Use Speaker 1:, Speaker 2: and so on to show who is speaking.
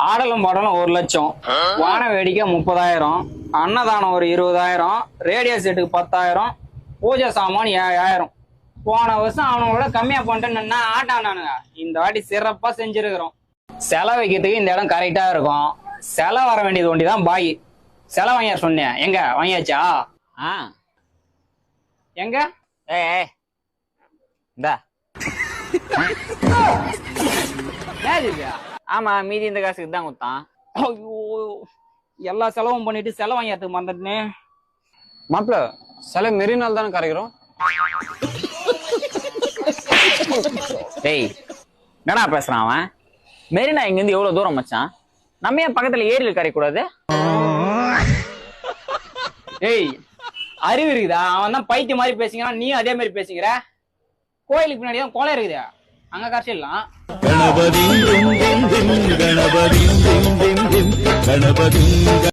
Speaker 1: ஆடலும் பாடலும் 1 லட்சம், வான வேடிக்கை 30,000, அன்னதானம் ஒரு 20,000, ரேடியோ செட்டுக்கு 10,000, பூஜை சாமான் 7,000. போன வருஷம் அவனோட கம்மியா பண்ணிட்டேன்னா ஆட்டானானுங்க. இந்த வாட்டி சிறப்பா செஞ்சிருக்கிறோம். செலவு வைக்கிறதுக்கு இந்த இடம் கரெக்டா இருக்கும். செலவு வர வேண்டியது ஒண்டிதான் பாய். செலவு வாங்கியா சொன்னேன், எங்க வாங்கியாச்சா? எங்க?
Speaker 2: ஆமா, மீதி இந்த காசுக்கு தான் கொடுத்தான்.
Speaker 1: ஐயோ, எல்லா செலவும் பண்ணிட்டு செலவு வாங்கியதுக்கு மறந்துட்டுனே.
Speaker 3: மாப்பிள்ள, செலவு மெரினால் தானே கரைக்கிறோம்.
Speaker 2: டேய், என்னடா பேசுறான் அவன்? மெரினா இங்க இருந்து எவ்வளவு தூரம் மச்சான்? நம்ம ஏன் பக்கத்துல ஏரியில் கரைக்க கூடாது?
Speaker 1: ஏய், அறிவு இருக்குதா? அவன் தான் பைத்திய மாதிரி பேசிக்கிறான், நீயும் அதே மாதிரி பேசிக்கிற. கோயிலுக்கு பின்னாடி தான் கோலம் இருக்குதா, அங்க கரைச்சிடலாம்.
Speaker 4: கணபதி